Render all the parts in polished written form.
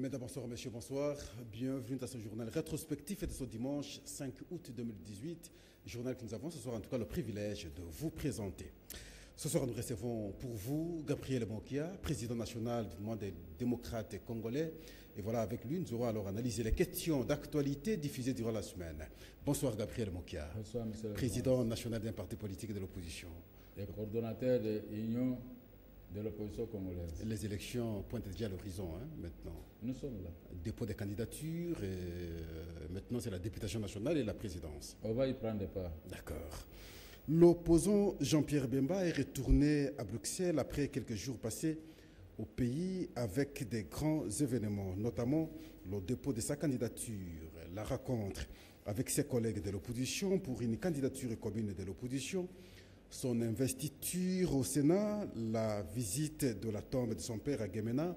Mesdames, bonsoir, messieurs, bonsoir. Bienvenue dans ce journal rétrospectif de ce dimanche 5 août 2018. Journal que nous avons ce soir en tout cas le privilège de vous présenter. Ce soir, nous recevons pour vous Gabriel Mokia, président national du mouvement des démocrates congolais. Et voilà, avec lui, nous aurons alors analysé les questions d'actualité diffusées durant la semaine. Bonsoir Gabriel Mokia. Bonsoir, monsieur le président national d'un parti politique et de l'opposition. Et coordonnateur de l'Union de l'opposition congolaise. Les élections pointent déjà à l'horizon maintenant. Nous sommes là. Dépôt des candidatures, et maintenant c'est la députation nationale et la présidence. On va y prendre part. D'accord. L'opposant Jean-Pierre Bemba est retourné à Bruxelles après quelques jours passés au pays avec des grands événements, notamment le dépôt de sa candidature, la rencontre avec ses collègues de l'opposition pour une candidature commune de l'opposition, son investiture au Sénat, la visite de la tombe de son père à Gemena.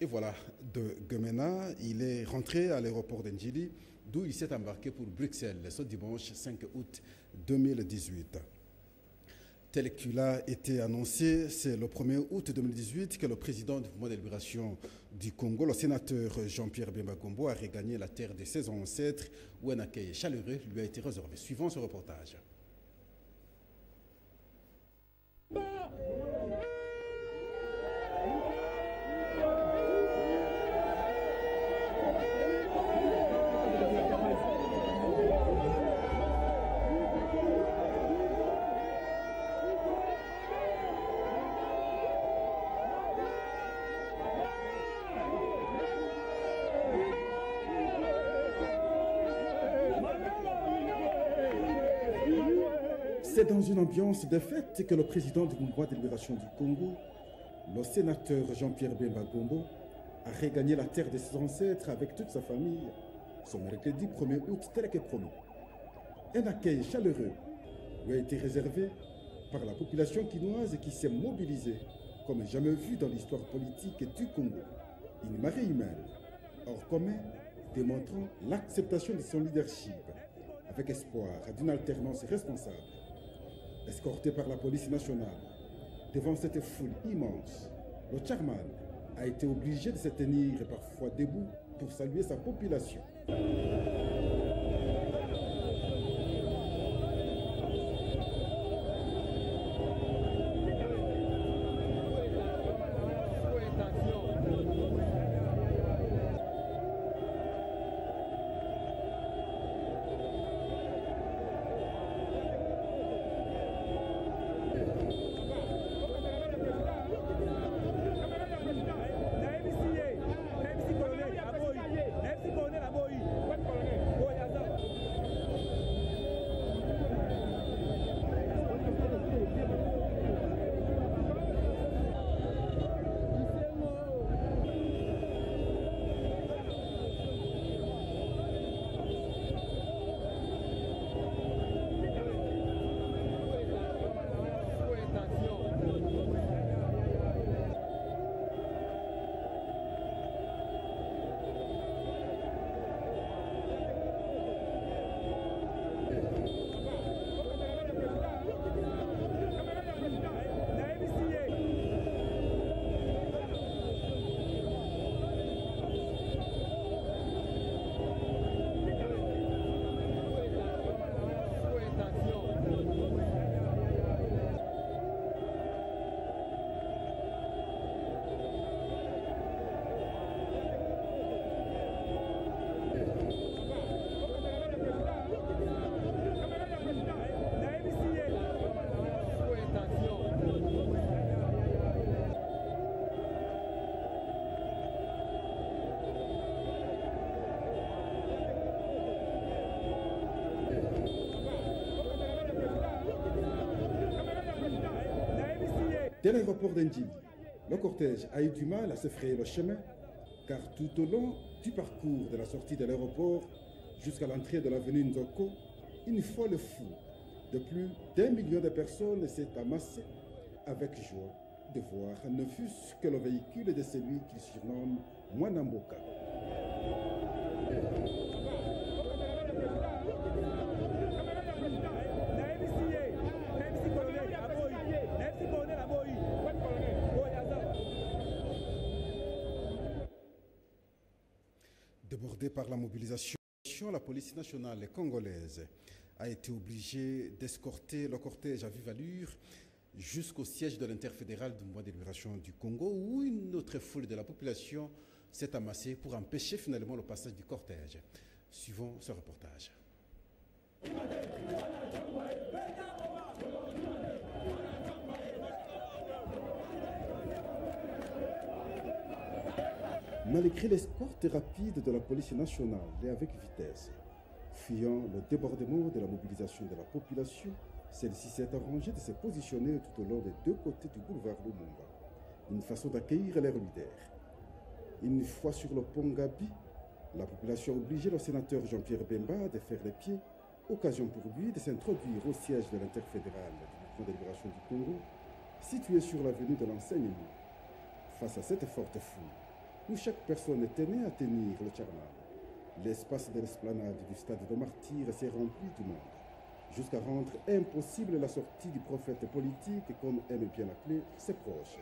Et voilà, de Gemena, il est rentré à l'aéroport d'Ndjili, d'où il s'est embarqué pour Bruxelles ce dimanche 5 août 2018. Tel qu'il a été annoncé, c'est le 1er août 2018 que le président du mouvement de libération du Congo, le sénateur Jean-Pierre Bemba Gombo, a regagné la terre de ses ancêtres où un accueil chaleureux lui a été réservé. Suivons ce reportage. C'est dans une ambiance de fête que le président du mouvement de libération du Congo, le sénateur Jean-Pierre Bemba Gombo, a regagné la terre de ses ancêtres avec toute sa famille, son mercredi 1er août tel que promis. Un accueil chaleureux lui a été réservé par la population quinoise qui s'est mobilisée comme jamais vu dans l'histoire politique du Congo. Une marée humaine hors commun démontrant l'acceptation de son leadership avec espoir d'une alternance responsable. Escorté par la police nationale, devant cette foule immense, le chairman a été obligé de se tenir parfois debout pour saluer sa population. Dès l'aéroport d'Ndjili, le cortège a eu du mal à se frayer le chemin, car tout au long du parcours de la sortie de l'aéroport jusqu'à l'entrée de l'avenue Nzoko, une foule foule de plus d'1 million de personnes s'est amassée avec joie de voir ne fût-ce que le véhicule de celui qu'il surnomme Mwanamboka. Débordée par la mobilisation, la police nationale congolaise a été obligée d'escorter le cortège à vive allure jusqu'au siège de l'interfédéral du mouvement de libération du Congo, où une autre foule de la population s'est amassée pour empêcher finalement le passage du cortège. Suivons ce reportage. Malgré l'escorte rapide de la police nationale et avec vitesse, fuyant le débordement de la mobilisation de la population, celle-ci s'est arrangée de se positionner tout au long des deux côtés du boulevard Lumumba, une façon d'accueillir leurs leaders. Une fois sur le pont Gabi, la population a obligé le sénateur Jean-Pierre Bemba de faire les pieds, occasion pour lui de s'introduire au siège de l'interfédéral du mouvement de libération du Congo, situé sur l'avenue de l'Enseignement. Face à cette forte foule, où chaque personne tenait à tenir le charman, l'espace de l'esplanade du stade de Martyrs s'est rempli du monde, jusqu'à rendre impossible la sortie du prophète politique, comme aiment bien l'appeler ses proches.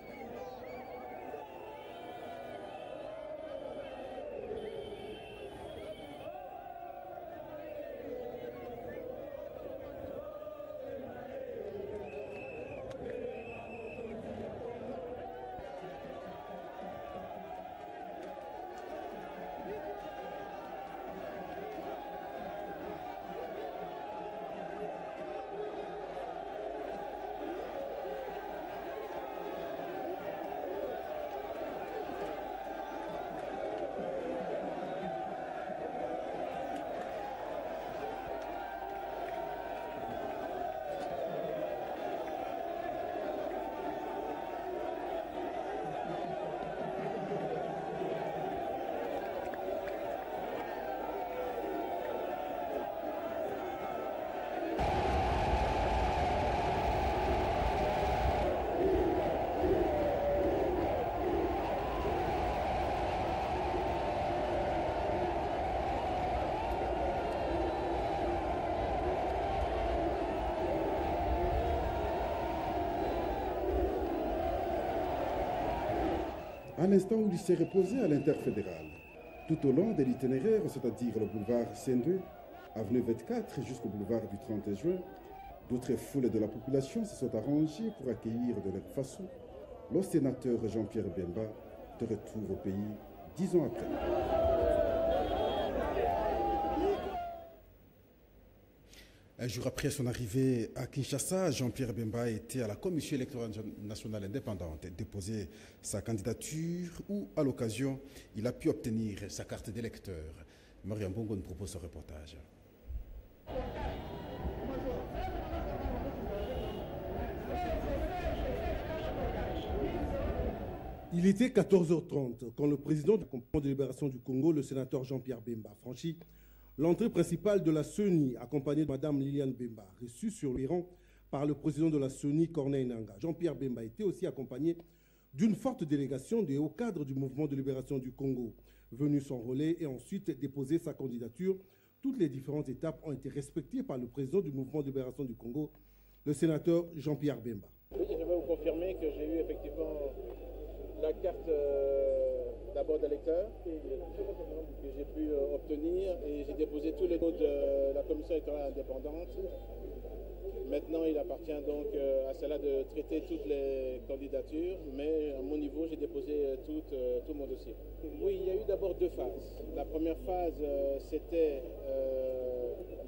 À l'instant où il s'est reposé à l'interfédéral, tout au long de l'itinéraire, c'est-à-dire le boulevard Sendue, avenue 24 jusqu'au boulevard du 30 juin, d'autres foules de la population se sont arrangées pour accueillir de leur façon le sénateur Jean-Pierre Bemba, de retour au pays 10 ans après. Un jour après son arrivée à Kinshasa, Jean-Pierre Bemba était à la Commission électorale nationale indépendante déposer sa candidature où, à l'occasion, il a pu obtenir sa carte d'électeur. Mariam Bongo nous propose ce reportage. Il était 14h30 quand le président du Mouvement de libération du Congo, le sénateur Jean-Pierre Bemba, franchit l'entrée principale de la CENI, accompagnée de Mme Liliane Bemba, reçue sur les rangs par le président de la CENI, Corneille Nangaa. Jean-Pierre Bemba était aussi accompagné d'une forte délégation des hauts cadres du Mouvement de libération du Congo, venu s'enrôler et ensuite déposer sa candidature. Toutes les différentes étapes ont été respectées par le président du Mouvement de libération du Congo, le sénateur Jean-Pierre Bemba. Oui, je vais vous confirmer que j'ai eu effectivement la carte d'abord d'électeur que j'ai pu obtenir et j'ai déposé tous les codes de la commission électorale indépendante. Maintenant, il appartient donc à cela de traiter toutes les candidatures, mais à mon niveau, j'ai déposé tout mon dossier. Oui, il y a eu d'abord deux phases. La première phase, c'était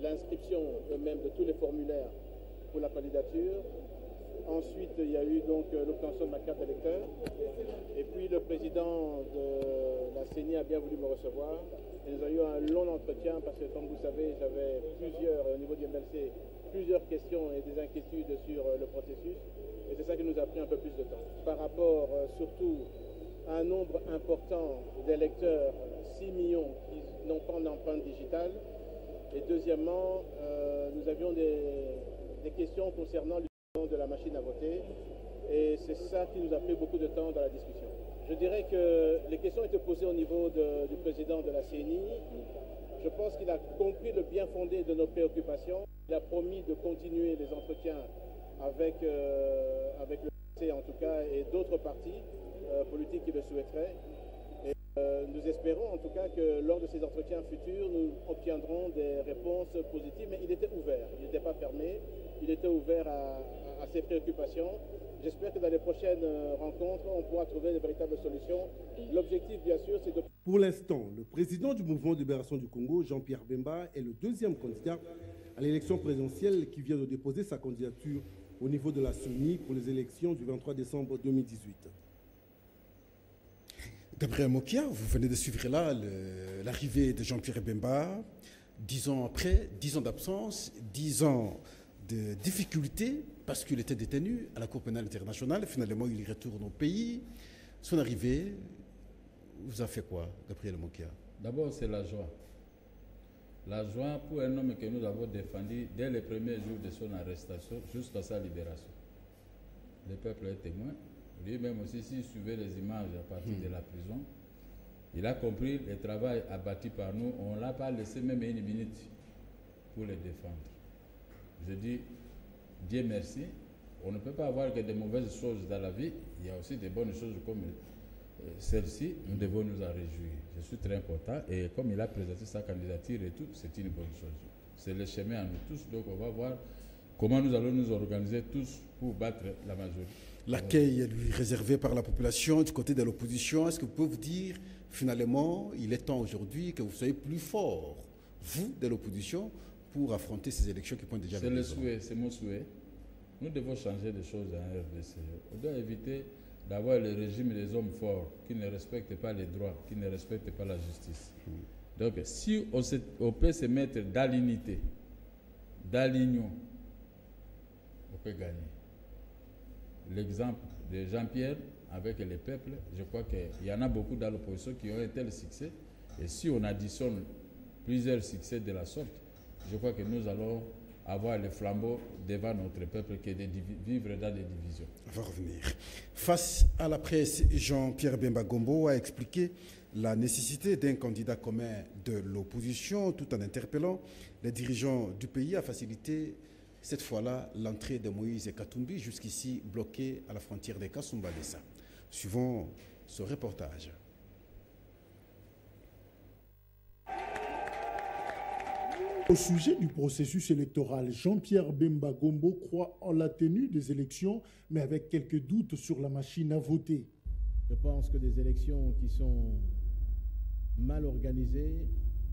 l'inscription même de tous les formulaires pour la candidature. Ensuite, il y a eu donc l'obtention de ma carte d'électeur. Et puis, le président de la CENI a bien voulu me recevoir. Et nous avons eu un long entretien parce que, comme vous savez, j'avais au niveau du MLC, plusieurs questions et des inquiétudes sur le processus. Et c'est ça qui nous a pris un peu plus de temps. Par rapport surtout à un nombre important d'électeurs, 6 millions qui n'ont pas d'empreinte digitale. Et deuxièmement, nous avions des questions concernant de la machine à voter et c'est ça qui nous a pris beaucoup de temps dans la discussion. Je dirais que les questions étaient posées au niveau du président de la CENI. Je pense qu'il a compris le bien fondé de nos préoccupations. Il a promis de continuer les entretiens avec le PC en tout cas et d'autres partis politiques qui le souhaiteraient. Et Nous espérons en tout cas que lors de ces entretiens futurs, nous obtiendrons des réponses positives, mais il était ouvert, il n'était pas fermé, il était ouvert à ces préoccupations. J'espère que dans les prochaines rencontres, on pourra trouver de véritables solutions. L'objectif, bien sûr, c'est de... Pour l'instant, le président du mouvement de libération du Congo, Jean-Pierre Bemba, est le deuxième candidat à l'élection présidentielle qui vient de déposer sa candidature au niveau de la CENI pour les élections du 23 décembre 2018. Gabriel Mokia, vous venez de suivre là l'arrivée de Jean-Pierre Bemba. 10 ans après, 10 ans d'absence, 10 ans de difficultés parce qu'il était détenu à la Cour pénale internationale. Finalement, il retourne au pays. Son arrivée vous a fait quoi, Gabriel Mokia? D'abord, c'est la joie. La joie pour un homme que nous avons défendu dès les premiers jours de son arrestation jusqu'à sa libération. Le peuple est témoin. Lui-même aussi, s'il suivait les images à partir de la prison, il a compris le travail abattu par nous. On ne l'a pas laissé même une minute pour le défendre. Je dis, Dieu merci. On ne peut pas avoir que de mauvaises choses dans la vie. Il y a aussi de bonnes choses comme celle-ci. Nous devons nous en réjouir. Je suis très content. Et comme il a présenté sa candidature et tout, c'est une bonne chose. C'est le chemin à nous tous. Donc on va voir comment nous allons nous organiser tous pour battre la majorité. L'accueil est lui réservé par la population du côté de l'opposition. Est-ce que vous pouvez vous dire, finalement, il est temps aujourd'hui que vous soyez plus fort, vous, de l'opposition, pour affronter ces élections qui pointent déjà le souhait, c'est mon souhait. Nous devons changer des choses en RDC. On doit éviter d'avoir le régime des hommes forts qui ne respectent pas les droits, qui ne respectent pas la justice. Donc, si on peut se mettre dans l'unité, dans l'union, on peut gagner. L'exemple de Jean-Pierre avec les peuples, je crois qu'il y en a beaucoup dans l'opposition qui ont un tel succès. Et si on additionne plusieurs succès de la sorte, je crois que nous allons avoir le flambeau devant notre peuple que de vivre dans des divisions. On va revenir. Face à la presse, Jean-Pierre Bemba Gombo a expliqué la nécessité d'un candidat commun de l'opposition tout en interpellant les dirigeants du pays à faciliter cette fois-là l'entrée de Moïse Katumbi, jusqu'ici bloqué à la frontière de Kasumbalesa. Suivons ce reportage. Au sujet du processus électoral, Jean-Pierre Bemba Gombo croit en la tenue des élections, mais avec quelques doutes sur la machine à voter. Je pense que des élections qui sont mal organisées,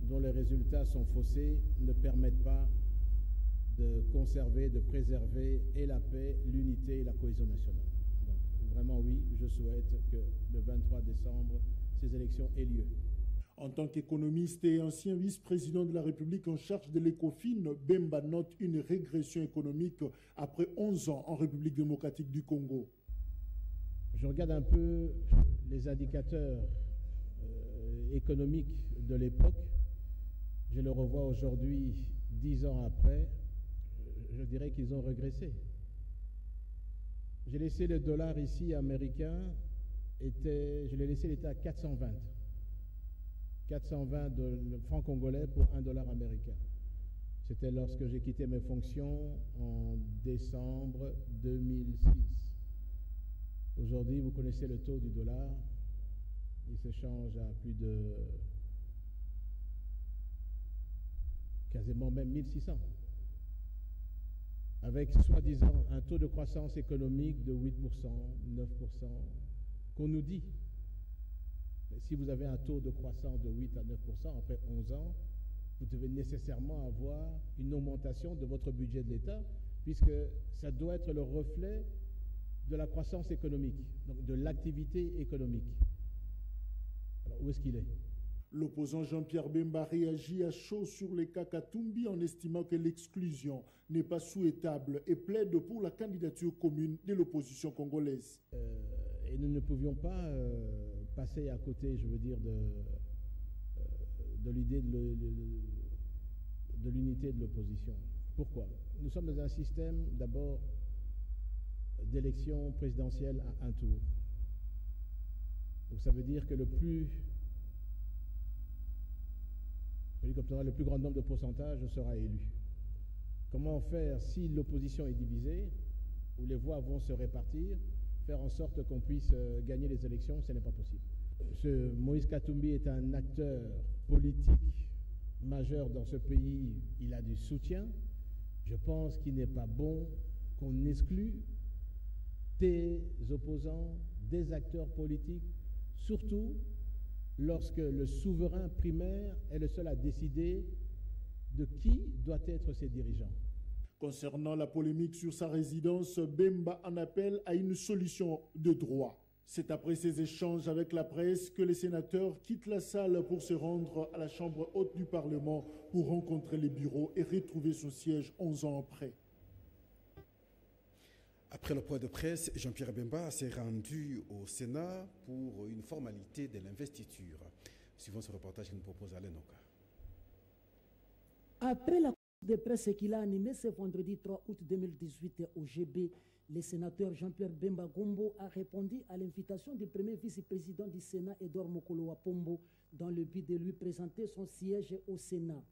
dont les résultats sont faussés, ne permettent pas de conserver, de préserver et la paix, l'unité et la cohésion nationale. Donc vraiment oui, je souhaite que le 23 décembre, ces élections aient lieu. En tant qu'économiste et ancien vice-président de la République en charge de l'ECOFIN, Bemba note une régression économique après 11 ans en République démocratique du Congo. Je regarde un peu les indicateurs économiques de l'époque. Je le revois aujourd'hui, 10 ans après. Je dirais qu'ils ont régressé. J'ai laissé le dollar ici américain, je l'ai laissé, il était à 420. 420 de francs congolais pour $1 américain. C'était lorsque j'ai quitté mes fonctions en décembre 2006. Aujourd'hui, vous connaissez le taux du dollar. Il s'échange à plus de quasiment même 1600. Avec soi-disant un taux de croissance économique de 8%, 9%, qu'on nous dit. Mais si vous avez un taux de croissance de 8 à 9% après 11 ans, vous devez nécessairement avoir une augmentation de votre budget de l'État, puisque ça doit être le reflet de la croissance économique, donc de l'activité économique. Alors où est-ce qu'il est ? L'opposant Jean-Pierre Bemba réagit à chaud sur les cas Katumbi en estimant que l'exclusion n'est pas souhaitable et plaide pour la candidature commune de l'opposition congolaise. Et nous ne pouvions pas passer à côté, je veux dire, de l'idée de l'unité de l'opposition. Pourquoi ? Nous sommes dans un système d'abord d'élection présidentielle à un tour. Donc ça veut dire que le plus grand nombre de pourcentages sera élu. Comment faire si l'opposition est divisée, où les voix vont se répartir, faire en sorte qu'on puisse gagner les élections, ce n'est pas possible. Moïse Katumbi est un acteur politique majeur dans ce pays, il a du soutien. Je pense qu'il n'est pas bon qu'on exclue des opposants, des acteurs politiques, surtout lorsque le souverain primaire est le seul à décider de qui doit être ses dirigeants. Concernant la polémique sur sa résidence, Bemba en appelle à une solution de droit. C'est après ces échanges avec la presse que les sénateurs quittent la salle pour se rendre à la Chambre haute du Parlement pour rencontrer les bureaux et retrouver son siège 11 ans après. Après le point de presse, Jean-Pierre Bemba s'est rendu au Sénat pour une formalité de l'investiture. Suivant ce reportage qu'il nous propose Alain Oka. Après la conférence de presse qu'il a animée ce vendredi 3 août 2018 au GB, le sénateur Jean-Pierre Bemba Gombo a répondu à l'invitation du premier vice-président du Sénat, Edouard Mokolo Wapombo, dans le but de lui présenter son siège au Sénat.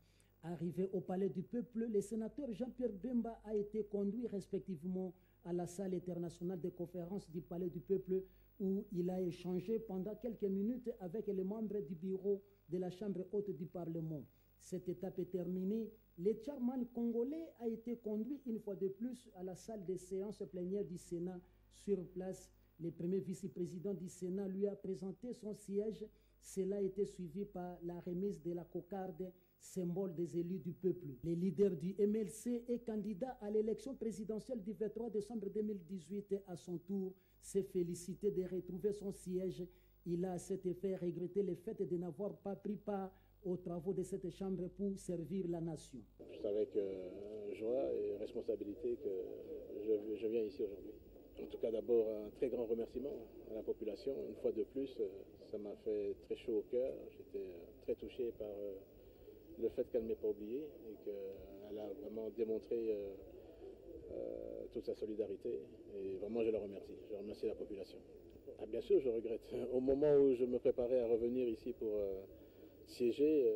Arrivé au Palais du Peuple, le sénateur Jean-Pierre Bemba a été conduit respectivement à la salle internationale de conférence du Palais du Peuple, où il a échangé pendant quelques minutes avec les membres du bureau de la Chambre haute du Parlement. Cette étape est terminée. Le chairman congolais a été conduit une fois de plus à la salle des séances plénières du Sénat. Sur place, le premier vice-président du Sénat lui a présenté son siège. Cela a été suivi par la remise de la cocarde, symbole des élus du peuple. Le leader du MLC et candidat à l'élection présidentielle du 23 décembre 2018 à son tour s'est félicité de retrouver son siège. Il a à cet effet regretté le fait de n'avoir pas pris part aux travaux de cette chambre pour servir la nation. C'est avec joie et responsabilité que je viens ici aujourd'hui. En tout cas, d'abord, un très grand remerciement à la population. Une fois de plus, ça m'a fait très chaud au cœur. J'étais très touché par le fait qu'elle ne m'ait pas oublié et qu'elle a vraiment démontré toute sa solidarité. Et vraiment, je la remercie. Je remercie la population. Ah, bien sûr, je regrette. Au moment où je me préparais à revenir ici pour siéger,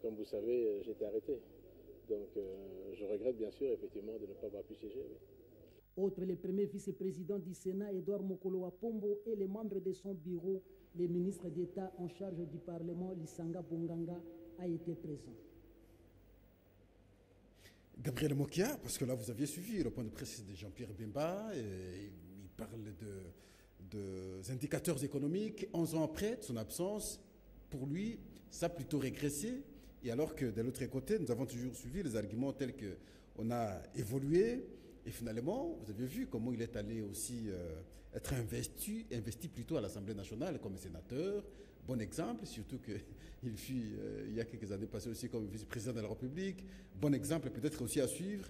comme vous savez, j'étais arrêté. Donc, je regrette bien sûr, effectivement, de ne pas avoir pu siéger. Oui. Autre, le premier vice-président du Sénat, Edouard Mokolo Wapombo, et les membres de son bureau, le ministre d'État en charge du Parlement, Lisanga Bonganga, a été présent. Gabriel Mokia, parce que là vous aviez suivi le point de presse de Jean-Pierre Bemba, et il parle de indicateurs économiques. 11 ans après de son absence, pour lui, ça a plutôt régressé. Et alors que de l'autre côté, nous avons toujours suivi les arguments tels qu'on a évolué. Et finalement, vous avez vu comment il est allé aussi être investi plutôt à l'Assemblée nationale comme sénateur. Bon exemple, surtout qu'il fut, il y a quelques années passées aussi comme vice-président de la République. Bon exemple peut-être aussi à suivre.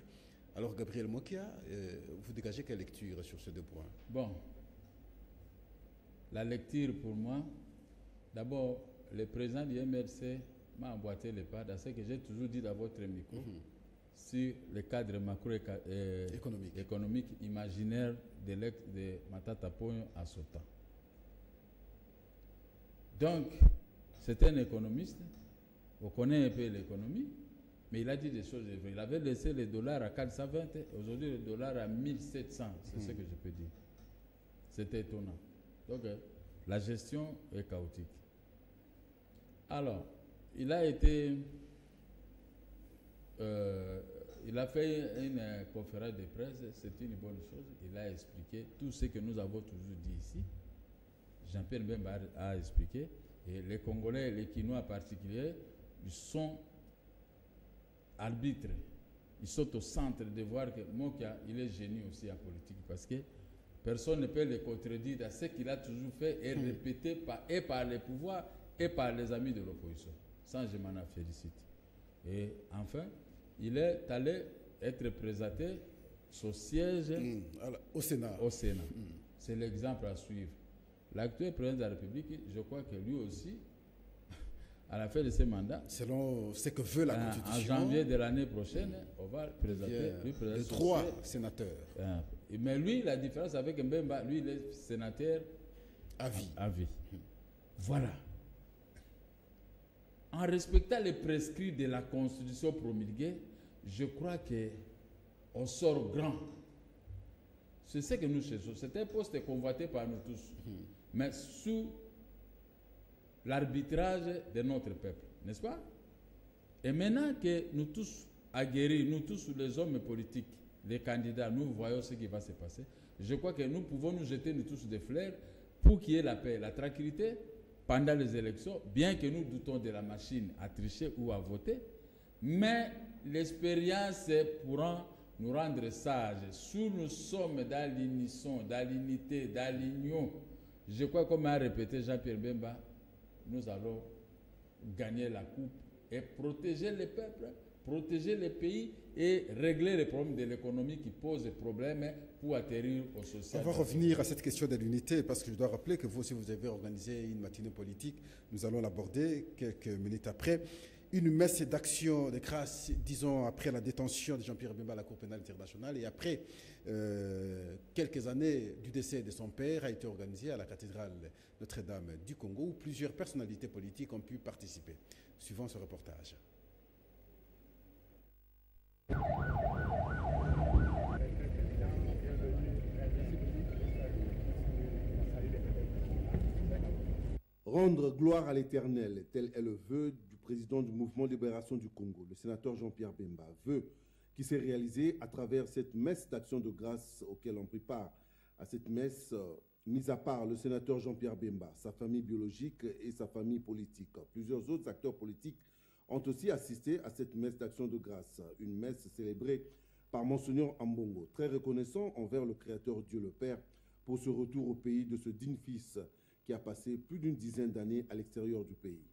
Alors Gabriel Mokia, vous dégagez quelle lecture sur ces deux points? Bon, la lecture pour moi, d'abord, le président du MRC m'a emboîté les pas dans ce que j'ai toujours dit dans votre micro. Sur le cadre macroéconomique imaginaire de Matata Ponyo à Sota. Donc, c'est un économiste, on connaît un peu l'économie, mais il a dit des choses vraies. Il avait laissé le dollar à 420, aujourd'hui le dollar à 1700, c'est ce que je peux dire. C'était étonnant. Donc, la gestion est chaotique. Alors, il a été... il a fait une conférence de presse, c'est une bonne chose. Il a expliqué tout ce que nous avons toujours dit ici. Jean-Pierre Bemba a expliqué. Et les Congolais et les Kinois en particulier, ils sont arbitres. Ils sont au centre de voir que Mokia, il est génie aussi en politique parce que personne ne peut le contredire dans ce qu'il a toujours fait et répété par les pouvoirs et par les amis de l'opposition. Ça, je m'en félicite. Et enfin, il est allé être présenté son siège au Sénat. C'est l'exemple à suivre. L'actuel président de la République, je crois que lui aussi, à la fin de ses mandats, selon ce que veut la Constitution, en janvier de l'année prochaine, on va présenter les 3 sénateurs. Mais lui, la différence avec Mbemba, lui, il est sénateur à vie. Voilà. En respectant les prescrits de la Constitution promulguée, je crois qu'on sort grand. C'est ce que nous cherchons. C'est un poste convoité par nous tous. Mais sous l'arbitrage de notre peuple, n'est-ce pas? Et maintenant que nous tous aguerris, nous tous les hommes politiques, les candidats, nous voyons ce qui va se passer, je crois que nous pouvons nous jeter nous tous des fleurs pour qu'il y ait la paix, la tranquillité pendant les élections, bien que nous doutons de la machine à tricher ou à voter, mais l'expérience pourra nous rendre sages. Si nous sommes dans l'unisson, dans l'unité, dans l'union, je crois, comme a répété Jean-Pierre Bemba, nous allons gagner la coupe et protéger les peuples, protéger les pays et régler les problèmes de l'économie qui posent des problèmes pour atterrir au social. On va revenir à cette question de l'unité parce que je dois rappeler que vous aussi vous avez organisé une matinée politique. Nous allons l'aborder quelques minutes après. Une messe d'action de grâce, disons, après la détention de Jean-Pierre Bemba à la Cour pénale internationale et après quelques années du décès de son père a été organisée à la cathédrale Notre-Dame du Congo où plusieurs personnalités politiques ont pu participer. Suivant ce reportage. Rendre gloire à l'Éternel, tel est le vœu du président du mouvement de libération du Congo, le sénateur Jean-Pierre Bemba. Vœu qui s'est réalisé à travers cette messe d'action de grâce auquel on prit part. À cette messe, mis à part le sénateur Jean-Pierre Bemba, sa famille biologique et sa famille politique. Plusieurs autres acteurs politiques ont aussi assisté à cette messe d'action de grâce, une messe célébrée par Monseigneur Ambongo, très reconnaissant envers le Créateur Dieu le Père pour ce retour au pays de ce digne fils qui a passé plus d'une dizaine d'années à l'extérieur du pays.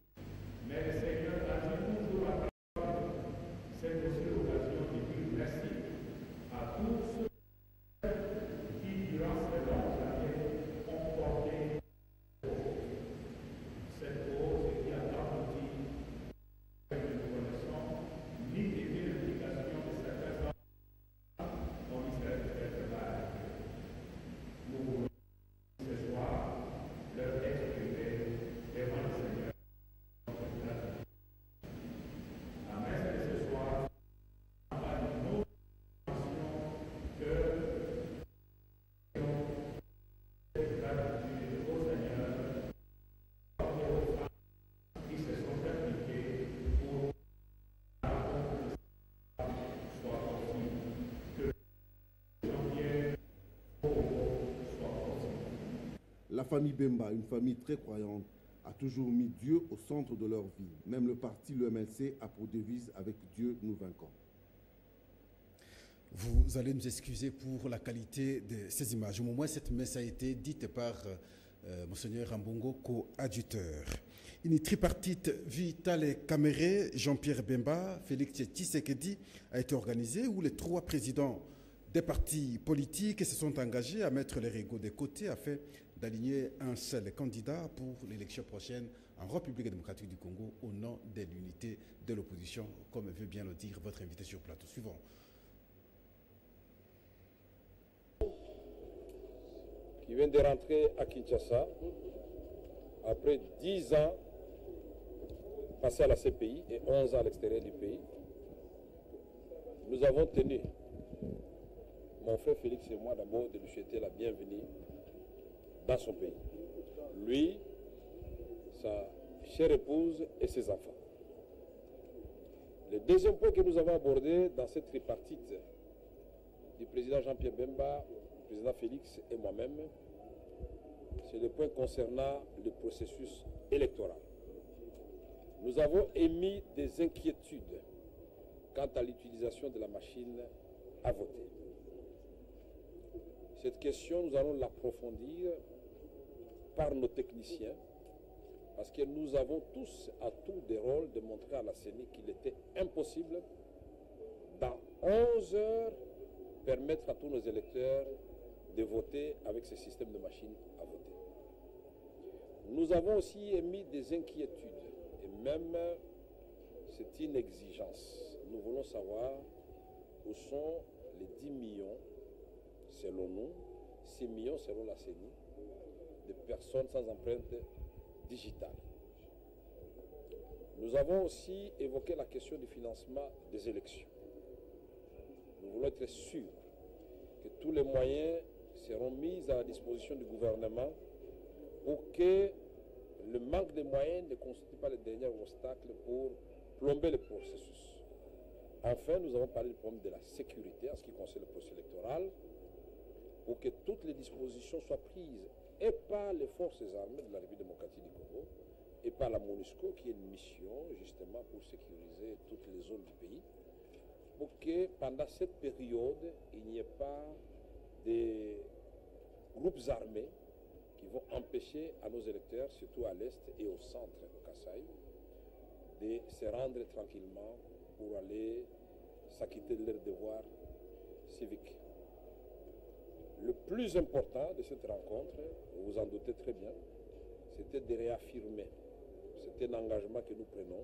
Mais le Seigneur a dit toujours à parole. C'est aussi l'occasion de dire merci à tous ceux qui, durant ces longues années, ont porté cette cause et qui a abouti à une reconnaissance ni des implications de certains hommes au ministère du Travail. Nous voulons ce soir leur exprimer devant le Seigneur. La messe de ce soir a une autre dimension que la gratitude au Seigneur et aux femmes qui se sont impliquées pour que la cause soit possible, que Jean-Pierre soit possible. La famille Bemba, une famille très croyante, a toujours mis Dieu au centre de leur vie. Même le parti, le MLC, a pour devise « Avec Dieu, nous vaincons ». Vous allez nous excuser pour la qualité de ces images. Au moins, cette messe a été dite par Monseigneur Ambongo, coadjuteur. Une tripartite Vitale Kamere, Jean-Pierre Bemba, Félix Tshisekedi a été organisée où les trois présidents des partis politiques se sont engagés à mettre les égos de côté afin d'aligner un seul candidat pour l'élection prochaine en République démocratique du Congo au nom de l'unité de l'opposition, comme veut bien le dire votre invité sur plateau suivant. Qui vient de rentrer à Kinshasa après 10 ans passés à la CPI et 11 ans à l'extérieur du pays. Nous avons tenu, mon frère Félix et moi d'abord, de lui souhaiter la bienvenue dans son pays. Lui, sa chère épouse et ses enfants. Le deuxième point que nous avons abordé dans cette tripartite du président Jean-Pierre Bemba, du président Félix et moi-même, c'est le point concernant le processus électoral. Nous avons émis des inquiétudes quant à l'utilisation de la machine à voter. Cette question, nous allons l'approfondir par nos techniciens, parce que nous avons tous à tour de rôle de montrer à la CENI qu'il était impossible, dans 11 heures, permettre à tous nos électeurs de voter avec ce système de machine à voter. Nous avons aussi émis des inquiétudes, et même c'est une exigence. Nous voulons savoir où sont les 10 millions, selon nous, 6 millions selon la CENI, de personnes sans empreinte digitale. Nous avons aussi évoqué la question du financement des élections. Nous voulons être sûrs que tous les moyens seront mis à la disposition du gouvernement pour que le manque de moyens ne constitue pas le dernier obstacle pour plomber le processus. Enfin, nous avons parlé du problème de la sécurité en ce qui concerne le processus électoral, pour que toutes les dispositions soient prises et par les forces armées de la République démocratique du Congo et par la MONUSCO, qui est une mission justement pour sécuriser toutes les zones du pays, pour que pendant cette période, il n'y ait pas des groupes armés qui vont empêcher à nos électeurs, surtout à l'est et au centre, au Kasaï, de se rendre tranquillement pour aller s'acquitter de leurs devoirs civiques. Le plus important de cette rencontre, vous vous en doutez très bien, c'était de réaffirmer, c'était un engagement que nous prenons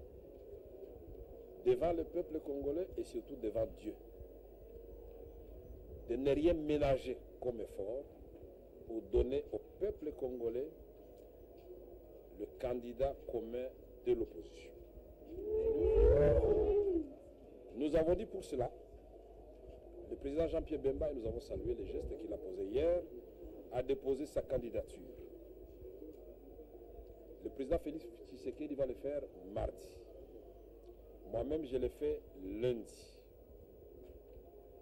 devant le peuple congolais et surtout devant Dieu, de ne rien ménager comme effort pour donner au peuple congolais le candidat commun de l'opposition. Nous avons dit pour cela, le président Jean-Pierre Bemba, et nous avons salué les gestes qu'il a posés hier, a déposé sa candidature. Le président Félix Tshisekedi va le faire mardi. Moi-même, je l'ai fait lundi.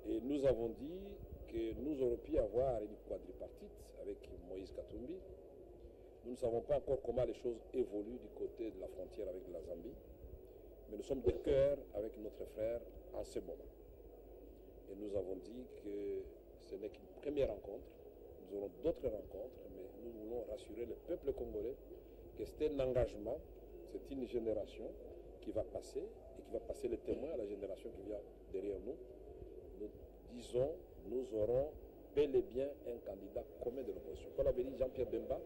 Et nous avons dit que nous aurions pu avoir une quadripartite avec Moïse Katumbi. Nous ne savons pas encore comment les choses évoluent du côté de la frontière avec la Zambie. Mais nous sommes de cœur avec notre frère en ce moment. Et nous avons dit que ce n'est qu'une première rencontre. Nous aurons d'autres rencontres, mais nous voulons rassurer le peuple congolais que c'est un engagement, c'est une génération qui va passer et qui va passer le témoin à la génération qui vient derrière nous. Nous disons, nous aurons bel et bien un candidat commun de l'opposition. Comme l'avait dit Jean-Pierre Bemba,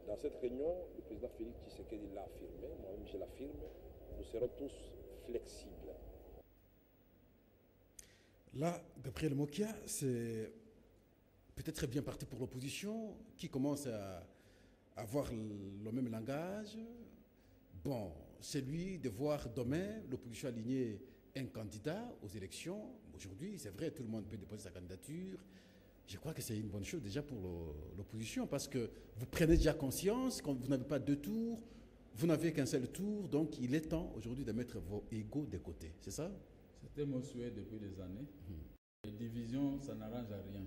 dans cette réunion, le président Félix Tshisekedi l'a affirmé, moi-même je l'affirme, nous serons tous flexibles. Là, Gabriel Mokia, c'est peut-être bien parti pour l'opposition, qui commence à avoir le même langage. Bon, c'est lui de voir demain l'opposition aligner un candidat aux élections. Aujourd'hui, c'est vrai, tout le monde peut déposer sa candidature. Je crois que c'est une bonne chose déjà pour l'opposition, parce que vous prenez déjà conscience quand vous n'avez pas deux tours, vous n'avez qu'un seul tour, donc il est temps aujourd'hui de mettre vos égos de côté, c'est ça? C'était mon souhait depuis des années. Les divisions, ça n'arrange à rien.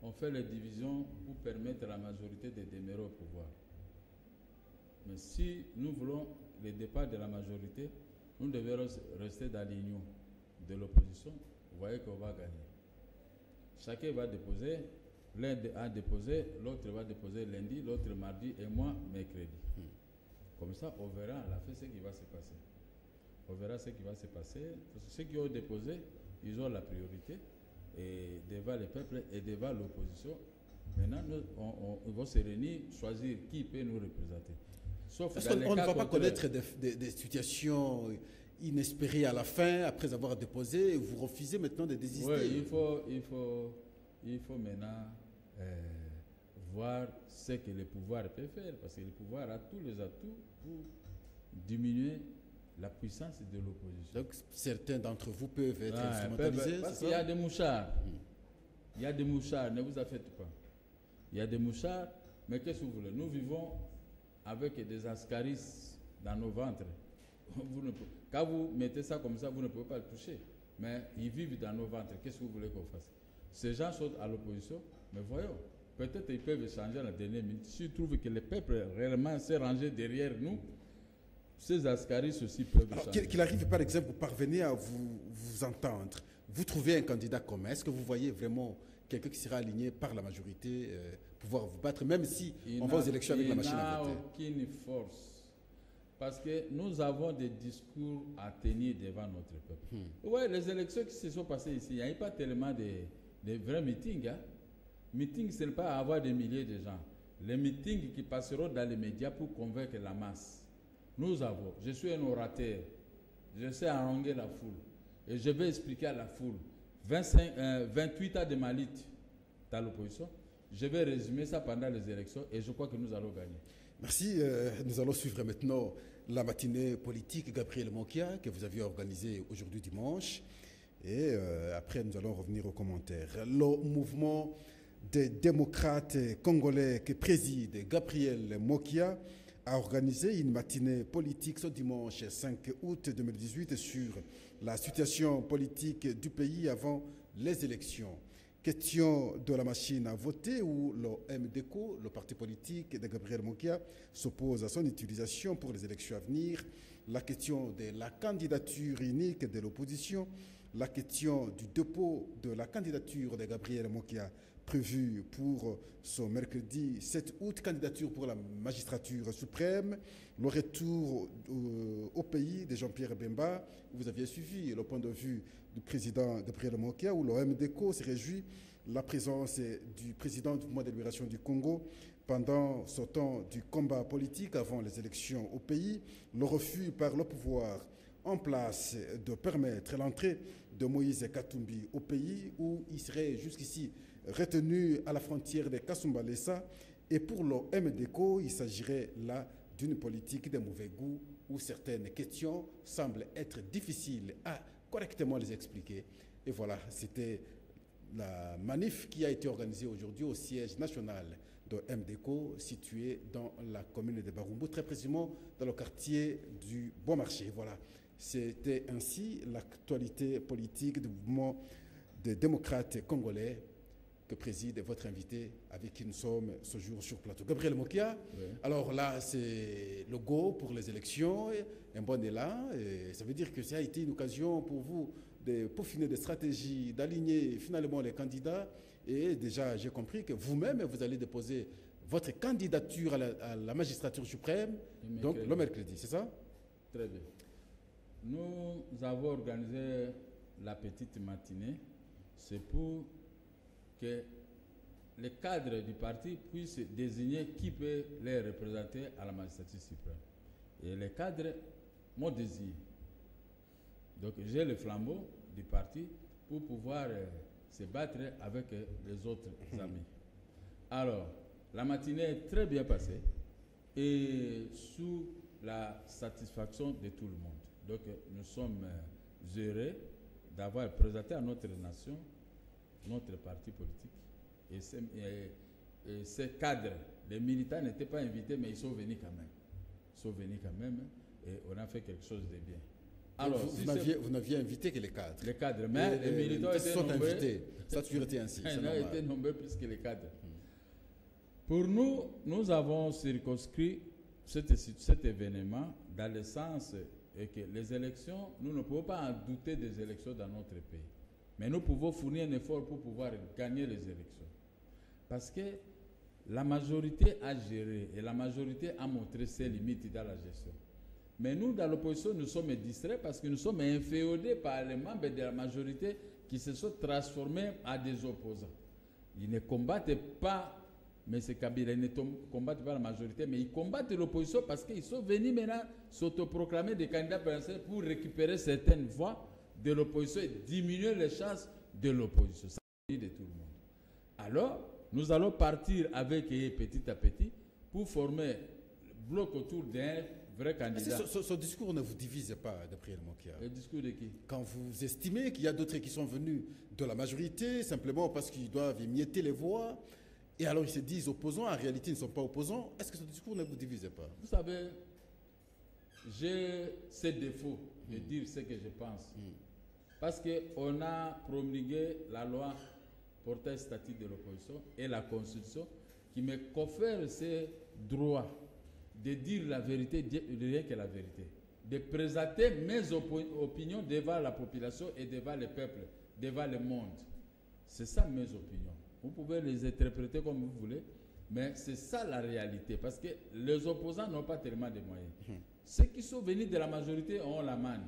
On fait les divisions pour permettre à la majorité de demeurer au pouvoir. Mais si nous voulons le départ de la majorité, nous devons rester dans l'union de l'opposition. Vous voyez qu'on va gagner. Chacun va déposer, l'un a déposé, l'autre va déposer lundi, l'autre mardi et moi mercredi. Comme ça, on verra à la fin ce qui va se passer. On verra ce qui va se passer. Parce que ceux qui ont déposé, ils ont la priorité et devant le peuple et devant l'opposition. Maintenant, ils vont se réunir, choisir qui peut nous représenter. Sauf parce qu'on ne va pas connaître des situations inespérées à la fin, après avoir déposé, et vous refusez maintenant de désister. Oui, il faut maintenant voir ce que le pouvoir peut faire, parce que le pouvoir a tous les atouts pour diminuer la puissance de l'opposition. Donc certains d'entre vous peuvent être instrumentalisés. Parce qu'il y a des mouchards. Il y a des mouchards, ne vous affectez pas. Il y a des mouchards, mais qu'est-ce que vous voulez? Nous vivons avec des ascaris dans nos ventres. Quand vous mettez ça comme ça, vous ne pouvez pas le toucher. Mais ils vivent dans nos ventres. Qu'est-ce que vous voulez qu'on fasse? Ces gens sont à l'opposition, mais voyons, peut-être ils peuvent changer à la dernière minute. S'ils trouvent que le peuple réellement s'est rangé derrière nous, ces ascaris aussi peuvent changer. Qu'il arrive, par exemple, vous parvenez à vous entendre, vous trouvez un candidat commun. Est-ce que vous voyez vraiment quelqu'un qui sera aligné par la majorité pouvoir vous battre, même si on va aux élections avec la machine à voter? Il n'a aucune force. Parce que nous avons des discours à tenir devant notre peuple. Oui, les élections qui se sont passées ici, il n'y a pas tellement de vrais meetings. Hein. Meetings, ce n'est pas avoir des milliers de gens. Les meetings qui passeront dans les médias pour convaincre la masse. Nous avons, je suis un orateur, je sais haranguer la foule. Et je vais expliquer à la foule, 28 ans de Malit dans l'opposition, je vais résumer ça pendant les élections et je crois que nous allons gagner. Merci. Nous allons suivre maintenant la matinée politique Gabriel Mokia que vous aviez organisée aujourd'hui dimanche. Et après, nous allons revenir aux commentaires. Le mouvement des démocrates congolais que préside Gabriel Mokia a organisé une matinée politique ce dimanche 5 août 2018 sur la situation politique du pays avant les élections. Question de la machine à voter où le MDCO, le parti politique de Gabriel Mokia, s'oppose à son utilisation pour les élections à venir. La question de la candidature unique de l'opposition. La question du dépôt de la candidature de Gabriel Mokia prévue pour ce mercredi 7 août, candidature pour la magistrature suprême, le retour au pays de Jean-Pierre Bemba. Vous aviez suivi le point de vue du président Gabriel Mokia où le MDCO se réjouit la présence du président du mouvement de libération du Congo pendant ce temps du combat politique avant les élections au pays, le refus par le pouvoir en place de permettre l'entrée de Moïse Katumbi au pays où il serait jusqu'ici retenu à la frontière de Kasumbalesa. Et pour le MDCO, il s'agirait là d'une politique de mauvais goût où certaines questions semblent être difficiles à correctement les expliquer. Et voilà, c'était la manif qui a été organisée aujourd'hui au siège national de MDCO situé dans la commune de Barumbu, très précisément dans le quartier du Bon Marché. Voilà, c'était ainsi l'actualité politique du mouvement des démocrates congolais que préside votre invité avec qui nous sommes ce jour sur plateau. Gabriel Mokia, oui. Alors là, c'est le go pour les élections, un bon élan. Et ça veut dire que ça a été une occasion pour vous de peaufiner des stratégies, d'aligner finalement les candidats. Et déjà, j'ai compris que vous-même, vous allez déposer votre candidature à la magistrature suprême, donc le mercredi, c'est ça? Très bien. Nous avons organisé la petite matinée, c'est pour que les cadres du parti puissent désigner qui peut les représenter à la magistrature suprême. Et les cadres m'ont désigné. Donc j'ai le flambeau du parti pour pouvoir se battre avec les autres amis. Alors, la matinée est très bien passée et sous la satisfaction de tout le monde. Donc nous sommes heureux d'avoir présenté à notre nation notre parti politique. Et ces cadres, les militants n'étaient pas invités, mais ils sont venus quand même. Ils sont venus quand même et on a fait quelque chose de bien. Alors, vous n'aviez invité que les cadres. Les cadres, mais les militants étaient nombreux. Invités. Ça a toujours été ainsi. Ils ont été nombreux plus que les cadres. Pour nous, nous avons circonscrit cet événement dans le sens que les élections, nous ne pouvons pas en douter des élections dans notre pays. Mais nous pouvons fournir un effort pour pouvoir gagner les élections. Parce que la majorité a géré et la majorité a montré ses limites dans la gestion. Mais nous, dans l'opposition, nous sommes distraits parce que nous sommes inféodés par les membres de la majorité qui se sont transformés en des opposants. Ils ne combattent pas, mais c'est Kabila, ils ne combattent pas la majorité, mais ils combattent l'opposition parce qu'ils sont venus maintenant s'autoproclamer des candidats présidentiels pour récupérer certaines voix de l'opposition et diminuer les chances de l'opposition. Ça de tout le monde. Alors, nous allons partir avec petit à petit pour former le bloc autour d'un vrai candidat. Ce discours ne vous divise pas, Gabriel Mokia? Le discours de qui? Quand vous estimez qu'il y a d'autres qui sont venus de la majorité, simplement parce qu'ils doivent émietter les voix, et alors ils se disent opposants, en réalité ils ne sont pas opposants, est-ce que ce discours ne vous divise pas? Vous savez, j'ai ce défaut de dire ce que je pense. Parce qu'on a promulgué la loi portant statut de l'opposition et la Constitution qui me confère ces droits de dire la vérité, rien que la vérité, de présenter mes opinions devant la population et devant le peuple, devant le monde. C'est ça mes opinions. Vous pouvez les interpréter comme vous voulez, mais c'est ça la réalité, parce que les opposants n'ont pas tellement de moyens. Ceux qui sont venus de la majorité ont la manne.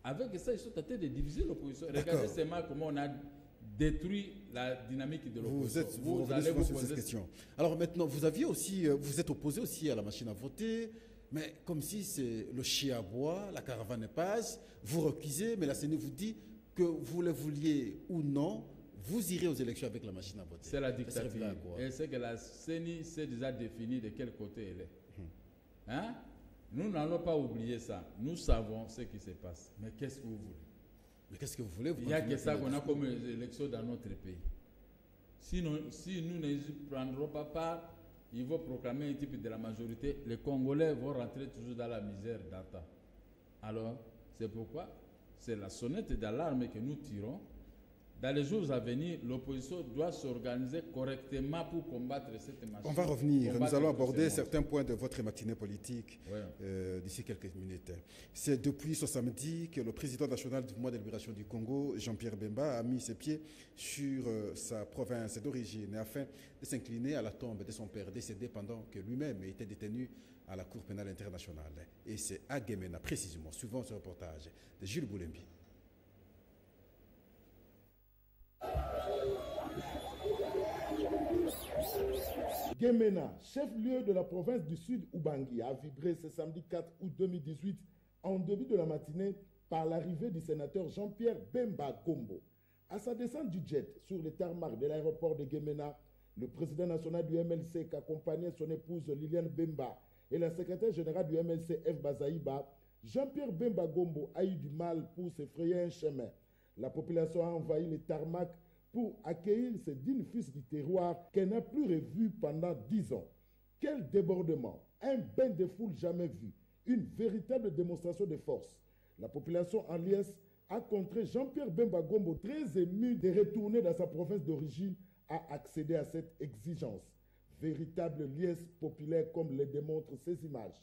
Avec ça, ils sont tentés de diviser l'opposition. Regardez seulement comment on a détruit la dynamique de l'opposition. Vous allez vous poser cette question. Alors maintenant, vous êtes opposé aussi à la machine à voter, mais comme si c'est le chien à bois, la caravane passe, vous recuisez, mais la CENI vous dit que vous le vouliez ou non, vous irez aux élections avec la machine à voter. C'est la dictature. Et c'est que la CENI s'est déjà définie de quel côté elle est. Hein? Nous n'allons pas oublier ça. Nous savons ce qui se passe. Mais qu'est-ce que vous voulez? Mais qu'est-ce que vous voulez? Il n'y a que ça qu'on a comme élection dans notre pays. Sinon, si nous ne prendrons pas part, ils vont proclamer un type de la majorité. Les Congolais vont rentrer toujours dans la misère d'antan. Alors, c'est pourquoi c'est la sonnette d'alarme que nous tirons. Dans les jours à venir, l'opposition doit s'organiser correctement pour combattre cette machine. On va revenir, nous allons aborder certains points de votre matinée politique d'ici quelques minutes. C'est depuis ce samedi que le président national du mouvement de libération du Congo, Jean-Pierre Bemba, a mis ses pieds sur sa province d'origine afin de s'incliner à la tombe de son père décédé pendant que lui-même était détenu à la Cour pénale internationale. Et c'est à Gemena, précisément, suivant ce reportage de Jules Boulembi. Gemena, chef-lieu de la province du Sud Ubangi, a vibré ce samedi 4 août 2018 en début de la matinée par l'arrivée du sénateur Jean-Pierre Bemba Gombo. À sa descente du jet sur le tarmac de l'aéroport de Gemena, le président national du MLC qu'accompagnait son épouse Liliane Bemba et la secrétaire générale du MLC F. Bazaïba, Jean-Pierre Bemba Gombo a eu du mal pour se frayer un chemin. La population a envahi le tarmac pour accueillir ce digne fils du terroir qu'elle n'a plus revu pendant 10 ans. Quel débordement, un bain de foule jamais vu, une véritable démonstration de force. La population en liesse a contré Jean-Pierre Bemba Gombo, très ému de retourner dans sa province d'origine, à accéder à cette exigence. Véritable liesse populaire comme le démontrent ces images.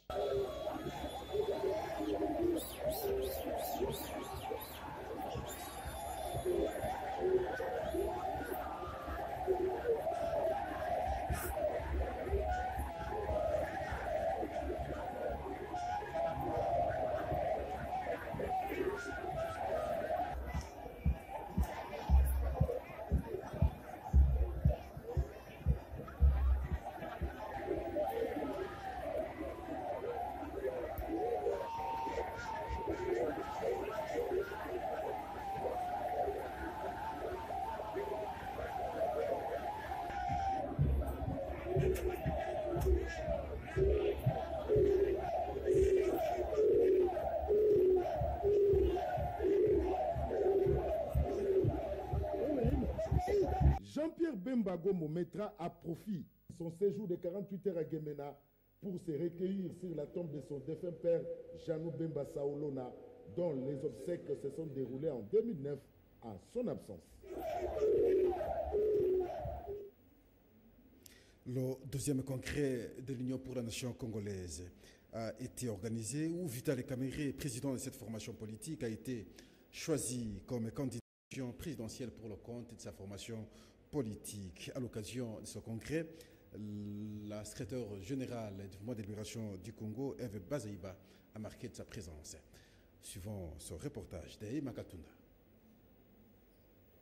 Jean-Pierre Bemba Gombo mettra à profit son séjour de 48 heures à Gemena pour se recueillir sur la tombe de son défunt père Janou Bemba Saolona, dont les obsèques se sont déroulées en 2009 en son absence. Le deuxième congrès de l'Union pour la nation congolaise a été organisé où Vital Kamerhe, président de cette formation politique, a été choisi comme candidat présidentiel pour le compte de sa formation politique. À l'occasion de ce congrès, la secrétaire générale du mouvement de libération du Congo, Eve Bazaïba, a marqué de sa présence. Suivant ce reportage d'Aïma Katunda.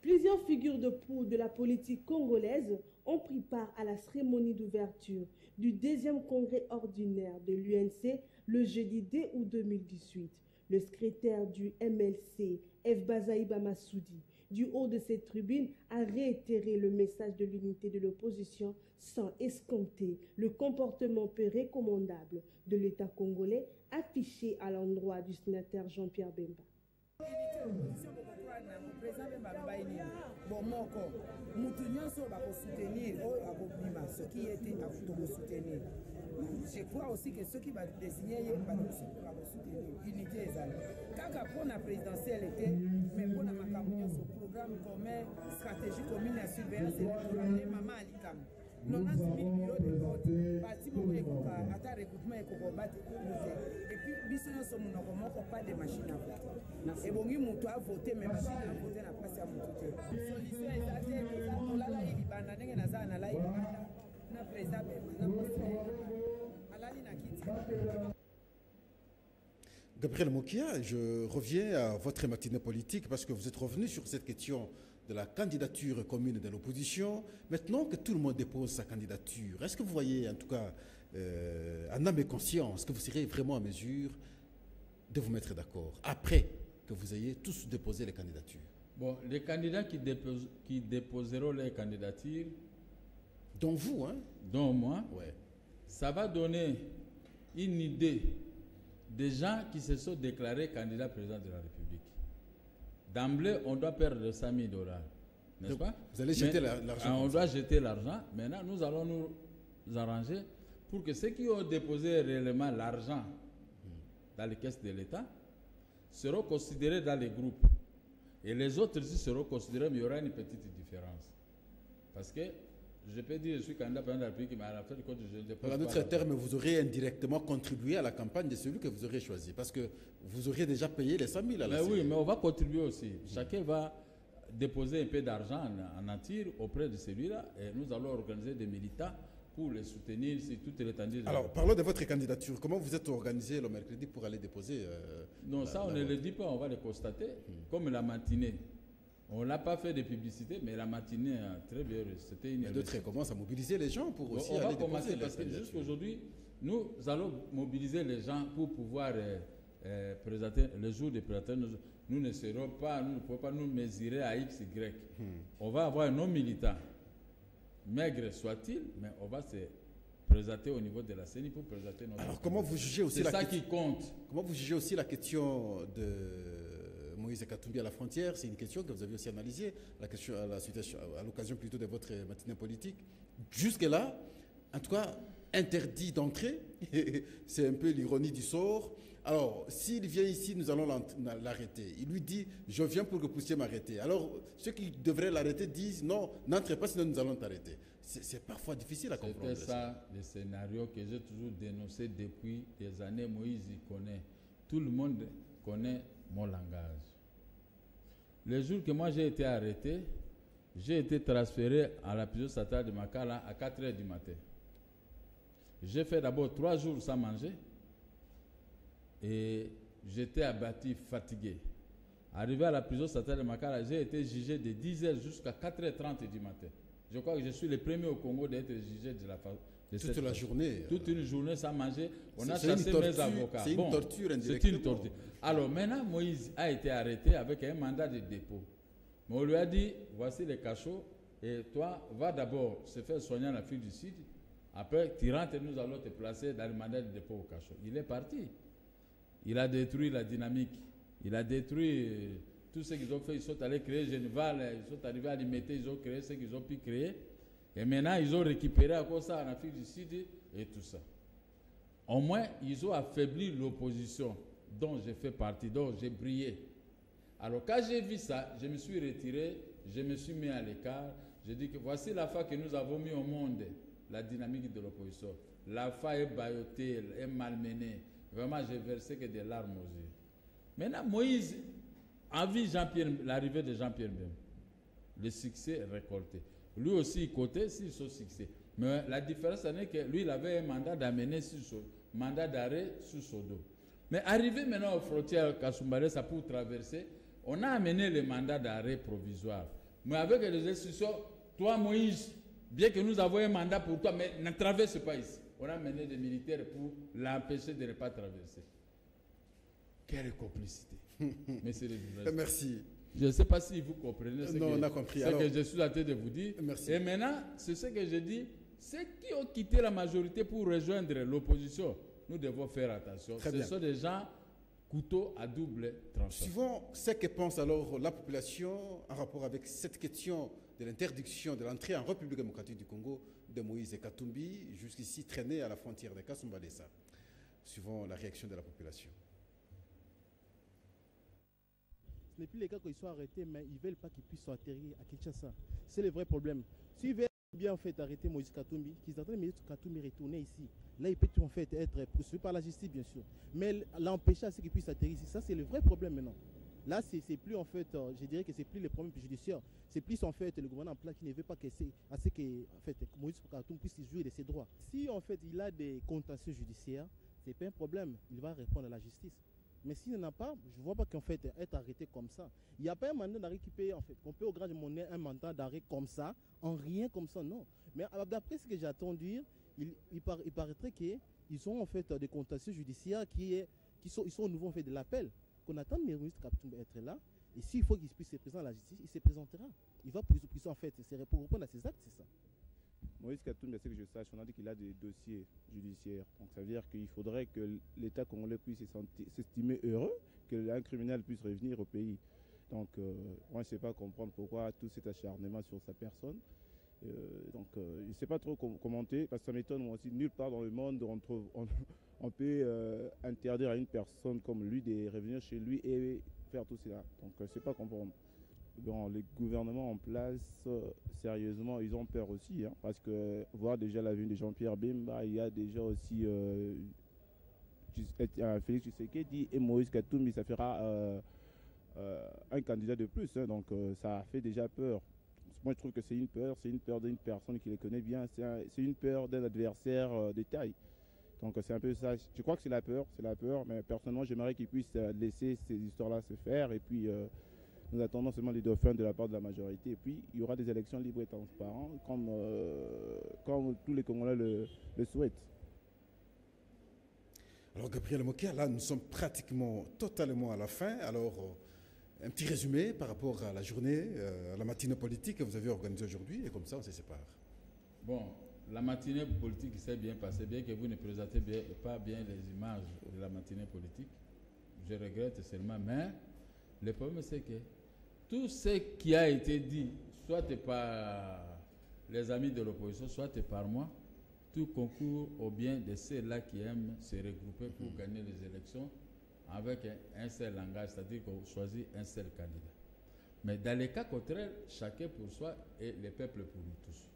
Plusieurs figures de proue de la politique congolaise ont pris part à la cérémonie d'ouverture du deuxième congrès ordinaire de l'UNC le jeudi 2 août 2018. Le secrétaire du MLC, F. Bazaïba Massoudi, du haut de cette tribune, a réitéré le message de l'unité de l'opposition sans escompter le comportement peu recommandable de l'État congolais affiché à l'endroit du sénateur Jean-Pierre Bemba. Je crois aussi que ceux qui vont désigner unité quand pour la présidentielle était mais pour la campagne sur programme commun stratégie commune à surveillance électorale maman alikam 90 000 bureaux de vote parti moko ata recrutement ekokobate et puis biso nyonso monoko moko pas de machine à voter ebongi moto a voté mais machine à voter na place ya moto te solution eza te olala libanda ndenge naza na live na président alali na kiti. Gabriel Mokia, je reviens à votre matinée politique parce que vous êtes revenu sur cette question de la candidature commune de l'opposition. Maintenant que tout le monde dépose sa candidature, est-ce que vous voyez, en tout cas, en âme et conscience, que vous serez vraiment en mesure de vous mettre d'accord après que vous ayez tous déposé les candidatures? Bon, les candidats qui déposeront les candidatures, dont vous, hein? Dont moi, ouais. Ça va donner une idée des gens qui se sont déclarés candidats président de la République. D'emblée, on doit perdre $100 000. n'est-ce pas? Vous allez jeter l'argent. On doit jeter l'argent. Maintenant, nous allons nous arranger pour que ceux qui ont déposé réellement l'argent dans les caisses de l'État seront considérés dans les groupes. Et les autres aussi seront considérés, mais il y aura une petite différence. Parce que je peux dire, je suis candidat président de la République, mais à la fin du compte, je ne dépose pas. En d'autres termes, vous aurez indirectement contribué à la campagne de celui que vous aurez choisi. Parce que vous auriez déjà payé les 100 000 à la CENI. Oui, mais on va contribuer aussi. Chacun va déposer un peu d'argent en nature auprès de celui-là. Et nous allons organiser des militants pour les soutenir sur toute l'étendue. Alors, parlons de votre candidature. Comment vous êtes organisé le mercredi pour aller déposer non, ça, on ne le dit pas, on va le constater. Comme la matinée. On n'a pas fait de publicité, mais la matinée, très bien, c'était une... D'autres commencent à mobiliser les gens pour aussi aller déposer. On va commencer parce que jusqu'aujourd'hui, nous allons mobiliser les gens pour pouvoir présenter le jour des présentateurs. Nous ne serons pas, nous ne pouvons pas nous mesurer à X, Y. On va avoir un non-militant, maigre soit-il, mais on va se présenter au niveau de la CENI pour présenter notre... Alors, comment vous jugez aussi c'est ça qui compte. Comment vous jugez aussi la question de Moïse Katumbi à la frontière? C'est une question que vous avez aussi analysée, la question à l'occasion plutôt de votre matinée politique. Jusque-là, en tout cas, interdit d'entrer, c'est un peu l'ironie du sort. Alors, s'il vient ici, nous allons l'arrêter. Il lui dit, je viens pour que vous puissiez m'arrêter. Alors, ceux qui devraient l'arrêter disent, non, n'entrez pas, sinon nous allons t'arrêter. C'est parfois difficile à comprendre. C'était ça le scénario que j'ai toujours dénoncé depuis des années. Moïse y connaît. Tout le monde connaît mon langage. Le jour que moi j'ai été arrêté, j'ai été transféré à la prison statale de Makala à 4 h du matin. J'ai fait d'abord 3 jours sans manger et j'étais abattu, fatigué. Arrivé à la prison statale de Makala, j'ai été jugé de 10 h jusqu'à 4 h 30 du matin. Je crois que je suis le premier au Congo d'être jugé de la toute la journée. Toute une journée sans manger. On a chassé mes avocats. C'est une torture indirectement. C'est une torture. Alors maintenant, Moïse a été arrêté avec un mandat de dépôt. Mais on lui a dit, voici les cachots, et toi, va d'abord se faire soigner en Afrique du Sud. Après, tu rentres et nous allons te placer dans le mandat de dépôt au cachot. Il est parti. Il a détruit la dynamique. Il a détruit tout ce qu'ils ont fait. Ils sont allés créer Geneval, ils sont arrivés à limiter, ils ont créé ce qu'ils ont pu créer. Et maintenant, ils ont récupéré à cause ça en Afrique du Sud et tout ça. Au moins, ils ont affaibli l'opposition dont j'ai fait partie, dont j'ai brillé. Alors, quand j'ai vu ça, je me suis retiré, je me suis mis à l'écart. J'ai dit que voici la fois que nous avons mis au monde la dynamique de l'opposition. La fois est baillotée, est malmenée. Vraiment, j'ai versé que des larmes aux yeux. Maintenant, Moïse a vu l'arrivée de Jean-Pierre Bemba. Le succès récolté. Lui aussi, il cotait sur son succès. Mais la différence, c'est que lui, il avait un mandat d'amener mandat d'arrêt sur son dos. Mais arrivé maintenant aux frontières Kasumbalesa pour traverser, on a amené le mandat d'arrêt provisoire. Mais avec les institutions, toi, Moïse, bien que nous avons un mandat pour toi, mais ne traverse pas ici. On a amené des militaires pour l'empêcher de ne pas traverser. Quelle complicité. Monsieur le président. Merci. Je ne sais pas si vous comprenez ce on a compris. Que je suis en train de vous dire. Merci. Et maintenant, c'est ce que je dis. Ceux qui ont quitté la majorité pour rejoindre l'opposition, nous devons faire attention. Ce sont des gens couteau à double tranchant. Suivant ce que pense alors la population en rapport avec cette question de l'interdiction de l'entrée en République démocratique du Congo de Moïse Katumbi, jusqu'ici traîné à la frontière de Kasumbalesa, suivant la réaction de la population. Ce n'est plus les cas qu'ils soient arrêtés, mais ils ne veulent pas qu'ils puissent atterrir à Kinshasa. C'est le vrai problème. S'ils veulent bien en fait arrêter Moïse Katumbi, qu'ils attendent Moïse Katumbi retourner ici. Là, il peut en fait être poursuivi par la justice, bien sûr. Mais l'empêcher à ce qu'il puisse atterrir ici, ça c'est le vrai problème maintenant. Là, c'est plus en fait, je dirais que c'est plus les problèmes judiciaires. C'est plus en fait le gouvernement en place qui ne veut pas que en fait, Moïse Katumbi puisse jouir de ses droits. Si en fait il a des contentieux judiciaires, c'est pas un problème. Il va répondre à la justice. Mais s'il n'en a pas, je ne vois pas qu'en fait être arrêté comme ça. Il n'y a pas un mandat d'arrêt qui peut, en fait, qu'on peut au grand monnaie un mandat d'arrêt comme ça, en rien comme ça, non. Mais d'après ce que j'ai entendu, il paraîtrait qu'ils ont en fait des contentieux judiciaires ils sont au niveau en fait de l'appel. Qu'on attend le ministre Katumbi être là, et s'il faut qu'il puisse se présenter à la justice, il se présentera. Il va pour en fait, c'est pour répondre à ses actes, c'est ça. Moïse Katumbi, c'est que je sache, on a dit qu'il a des dossiers judiciaires. Donc ça veut dire qu'il faudrait que l'État congolais puisse s'estimer heureux, qu'un criminel puisse revenir au pays. Donc, moi, je ne sais pas comprendre pourquoi tout cet acharnement sur sa personne. Donc, je ne sais pas trop commenter, parce que ça m'étonne moi aussi. Nulle part dans le monde, on peut interdire à une personne comme lui de revenir chez lui et faire tout cela. Donc, je ne sais pas comprendre. Bon, les gouvernements en place, sérieusement, ils ont peur aussi, hein, parce que voir déjà la venue de Jean-Pierre Bemba, il y a déjà aussi Félix Tshisekedi et Moïse Katumbi, ça fera un candidat de plus, hein, donc ça fait déjà peur. Moi, je trouve que c'est une peur d'une personne qui les connaît bien, c'est une peur d'un adversaire de taille. Donc c'est un peu ça, je crois que c'est la peur, mais personnellement, j'aimerais qu'ils puissent laisser ces histoires-là se faire, et puis nous attendons seulement les dauphins de la part de la majorité, et puis il y aura des élections libres et transparentes, comme tous les Congolais le souhaitent. Alors Gabriel Mokia, là nous sommes pratiquement totalement à la fin. Alors un petit résumé par rapport à la journée, à la matinée politique que vous avez organisée aujourd'hui, et comme ça on se sépare. Bon, la matinée politique s'est bien passée, bien que vous ne présentez pas bien les images de la matinée politique. Je regrette seulement, mais le problème c'est que tout ce qui a été dit, soit par les amis de l'opposition, soit par moi, tout concourt au bien de ceux-là qui aiment se regrouper pour gagner les élections avec un seul langage, c'est-à-dire qu'on choisit un seul candidat. Mais dans les cas contraires, chacun pour soi et le peuple pour nous tous.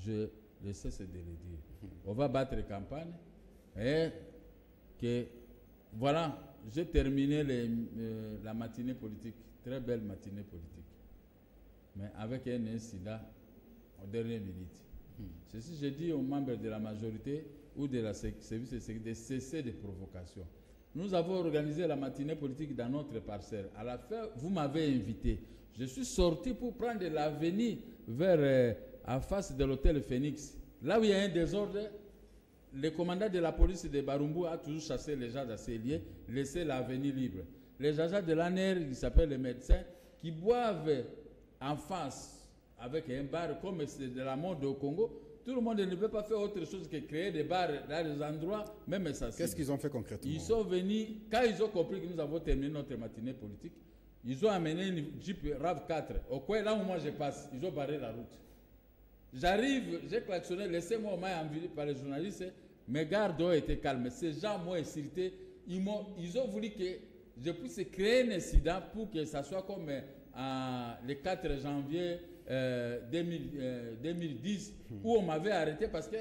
Je ne cesse de le dire. On va battre campagne et que, voilà, j'ai terminé la matinée politique, très belle matinée politique, mais avec un incident en dernière minute. Ceci, je dis aux membres de la majorité ou de la service de sécurité de cesser des provocations. Nous avons organisé la matinée politique dans notre parcelle. À la fin, vous m'avez invité. Je suis sorti pour prendre l'avenue vers en face de l'hôtel Phoenix. Là où il y a un désordre, le commandant de la police de Barumbu a toujours chassé les gens dans ces lieux, laissé l'avenue libre. Les agents de l'ANR, qui s'appellent les médecins, qui boivent en face avec un bar, comme c'est de la mode au Congo, tout le monde ne peut pas faire autre chose que créer des bars dans des endroits, même ça. Qu'est-ce qu'ils ont fait concrètement? Ils sont venus, quand ils ont compris que nous avons terminé notre matinée politique, ils ont amené une Jeep RAV4. Au coin, là où moi je passe, ils ont barré la route. J'arrive, j'ai klaxonné, laissez-moi au moins envié par les journalistes, mes gardes ont été calmes. Ces gens m'ont insulté, ils ont voulu que je puisse créer un incident pour que ça soit comme le 4 janvier 2010 où on m'avait arrêté parce que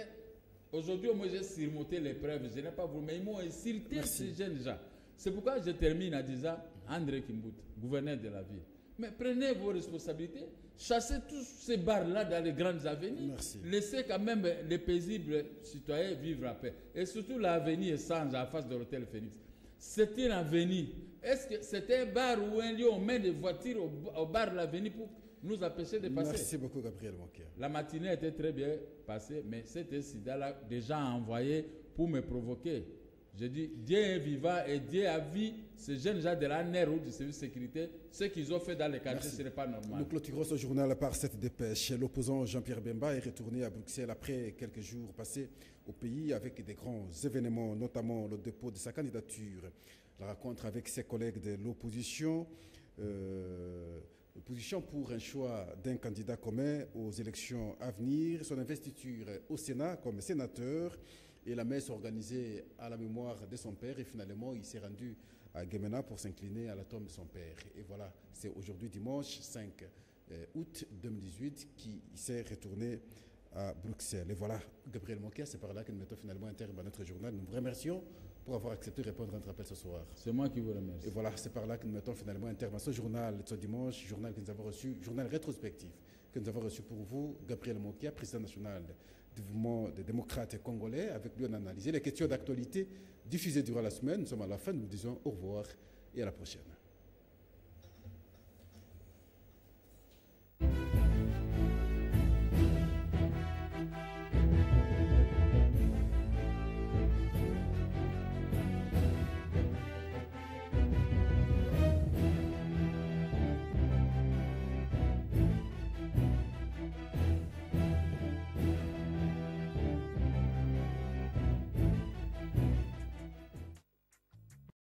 aujourd'hui, moi j'ai surmonté l'épreuve, je n'ai pas voulu, mais ils m'ont insulté ces jeunes gens. C'est pourquoi je termine en disant André Kimbout, gouverneur de la ville, mais prenez vos responsabilités, chassez tous ces bars-là dans les grandes avenues, laissez quand même les paisibles citoyens vivre en paix. Et surtout l'avenue Essange en face de l'hôtel Phoenix. C'est une avenue. Est-ce que c'était un bar ou un lieu où on met des voitures au bar de l'avenue pour nous empêcher de passer? Merci beaucoup, Gabriel Mokia. La matinée était très bien passée, mais cet incident-là, déjà envoyé pour me provoquer. Je dis, Dieu est vivant et Dieu a vu ces jeunes gens de l'ANR ou du service de sécurité, ce qu'ils ont fait dans les quartiers, ce n'est pas normal. Nous clôturons ce journal par cette dépêche. L'opposant Jean-Pierre Bemba est retourné à Bruxelles après quelques jours passés au pays avec des grands événements, notamment le dépôt de sa candidature, la rencontre avec ses collègues de l'opposition, l'opposition pour un choix d'un candidat commun aux élections à venir, son investiture au Sénat comme sénateur et la messe organisée à la mémoire de son père. Et finalement, il s'est rendu à Gemena pour s'incliner à la tombe de son père. Et voilà, c'est aujourd'hui dimanche 5 août 2018 qu'il s'est retourné à Bruxelles. Et voilà, Gabriel Mokia, c'est par là que nous mettons finalement un terme à notre journal. Nous vous remercions pour avoir accepté de répondre à notre appel ce soir. C'est moi qui vous remercie. Et voilà, c'est par là que nous mettons finalement un terme à ce journal de ce dimanche, journal que nous avons reçu, journal rétrospectif que nous avons reçu pour vous, Gabriel Mokia, président national du mouvement des démocrates congolais. Avec lui, on a analysé les questions d'actualité diffusées durant la semaine. Nous sommes à la fin, nous vous disons au revoir et à la prochaine.